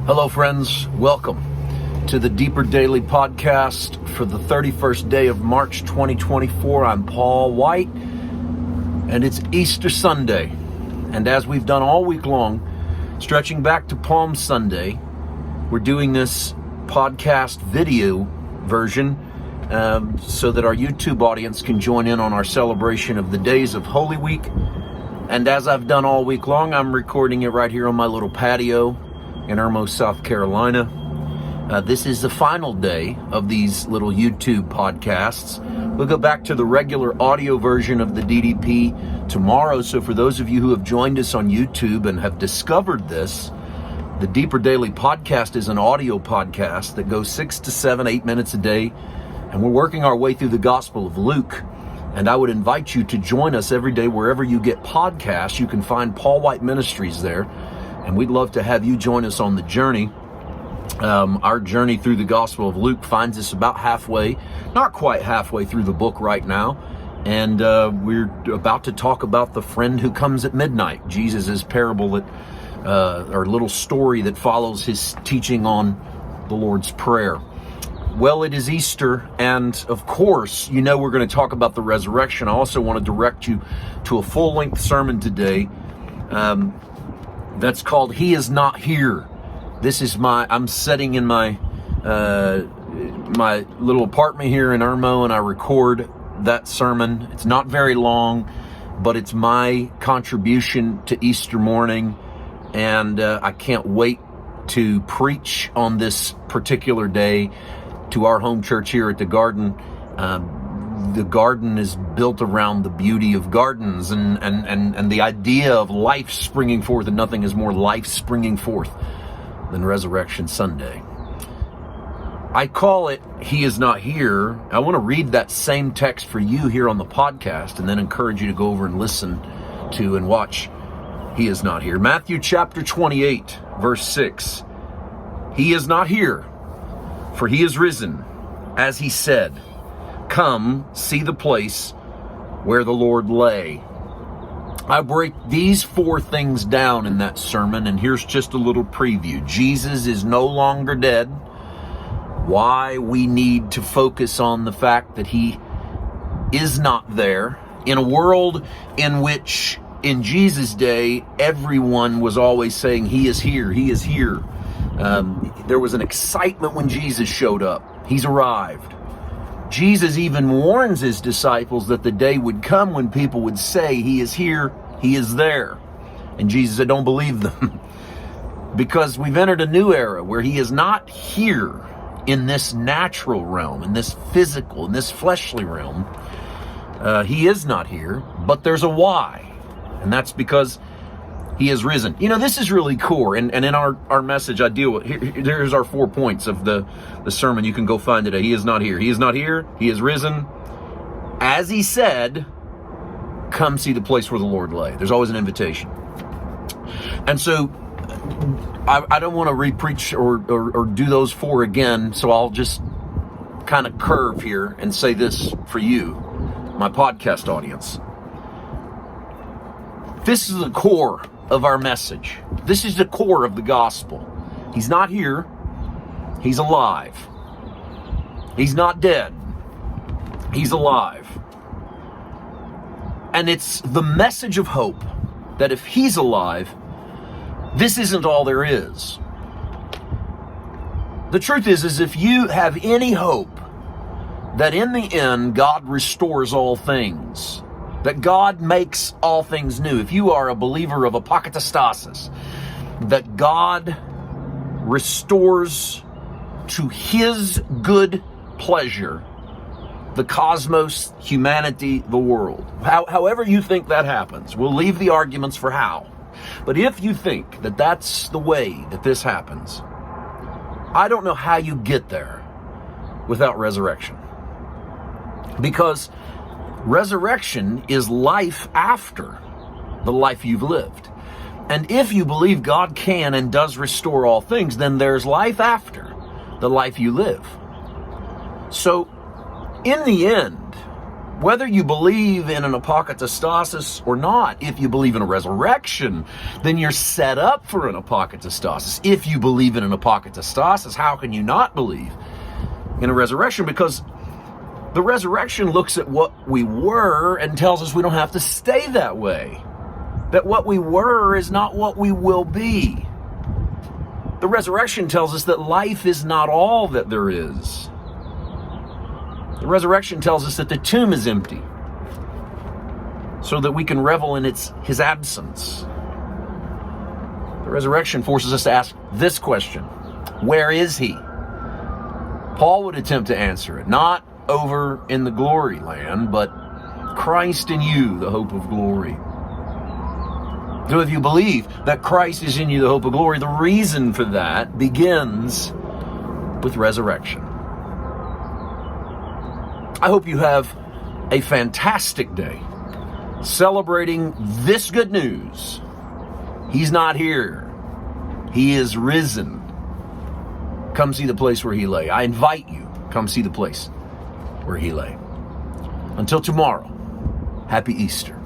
Hello, friends. Welcome to the Deeper Daily Podcast for the 31st day of March 2024. I'm Paul White, and it's Easter Sunday. And as we've done all week long, stretching back to Palm Sunday, we're doing this podcast video version so that our YouTube audience can join in on our celebration of the days of Holy Week. And as I've done all week long, I'm recording it right here on my little patio in Irmo, South Carolina. This is the final day of these little YouTube podcasts. We'll go back to the regular audio version of the DDP tomorrow. So for those of you who have joined us on YouTube and have discovered this, the Deeper Daily Podcast is an audio podcast that goes 6 to 7, 8 minutes a day. And we're working our way through the Gospel of Luke. And I would invite you to join us every day wherever you get podcasts. You can find Paul White Ministries there. And we'd love to have you join us on the journey. Our journey through the Gospel of Luke finds us about halfway, not quite halfway through the book right now. And we're about to talk about the friend who comes at midnight, Jesus' parable that, or little story that follows his teaching on the Lord's Prayer. Well, it is Easter, and of course, you know we're going to talk about the resurrection. I also want to direct you to a full-length sermon today. That's called He Is Not Here. This is I'm sitting in my my little apartment here in Irmo, and I record that sermon. It's not very long, but it's my contribution to Easter morning, and I can't wait to preach on this particular day to our home church here at the Garden. The garden is built around the beauty of gardens and the idea of life springing forth, and nothing is more life springing forth than Resurrection Sunday. I call it He Is Not Here. I want to read that same text for you here on the podcast and then encourage you to go over and listen to and watch He Is Not Here. Matthew chapter 28, verse 6. He is not here, for he is risen, as he said. Come, see the place where the Lord lay. I break these 4 things down in that sermon, and here's just a little preview. Jesus is no longer dead. Why we need to focus on the fact that he is not there. In a world in which, in Jesus' day, everyone was always saying, he is here, he is here. There was an excitement when Jesus showed up. He's arrived. Jesus even warns his disciples that the day would come when people would say, he is here, he is there. And Jesus said, don't believe them. Because we've entered a new era where he is not here in this natural realm, in this physical, in this fleshly realm. He is not here, but there's a why. And that's because he is risen. You know, this is really cool. And in our message, I deal with, here's our 4 points of the sermon. You can go find today. He is not here. He is not here. He is risen. As he said, come see the place where the Lord lay. There's always an invitation. And so I don't want to re-preach or do those 4 again. So I'll just kind of curve here and say this for you, my podcast audience. This is the core of our message. This is the core of the gospel. He's not here. He's alive. He's not dead. He's alive. And it's the message of hope that if he's alive, this isn't all there is. The truth is if you have any hope that in the end God restores all things, that God makes all things new. If you are a believer of apokatastasis, that God restores to his good pleasure the cosmos, humanity, the world. However you think that happens, we'll leave the arguments for how. But if you think that that's the way that this happens, I don't know how you get there without resurrection. Because resurrection is life after the life you've lived. And if you believe God can and does restore all things, then there's life after the life you live. So, in the end, Whether you believe in an apokatastasis or not, if you believe in a resurrection, then you're set up for an apokatastasis. If you believe in an apokatastasis, how can you not believe in a resurrection? Because the resurrection looks at what we were and tells us we don't have to stay that way. That what we were is not what we will be. The resurrection tells us that life is not all that there is. The resurrection tells us that the tomb is empty, so that we can revel in his absence. The resurrection forces us to ask this question: where is he? Paul would attempt to answer it, not over in the glory land, but Christ in you, the hope of glory. So if you believe that Christ is in you, the hope of glory, the reason for that begins with resurrection. I hope you have a fantastic day celebrating this good news. He's not here. He is risen. Come see the place where he lay. I invite you, come see the place where he lay. Until tomorrow, happy Easter.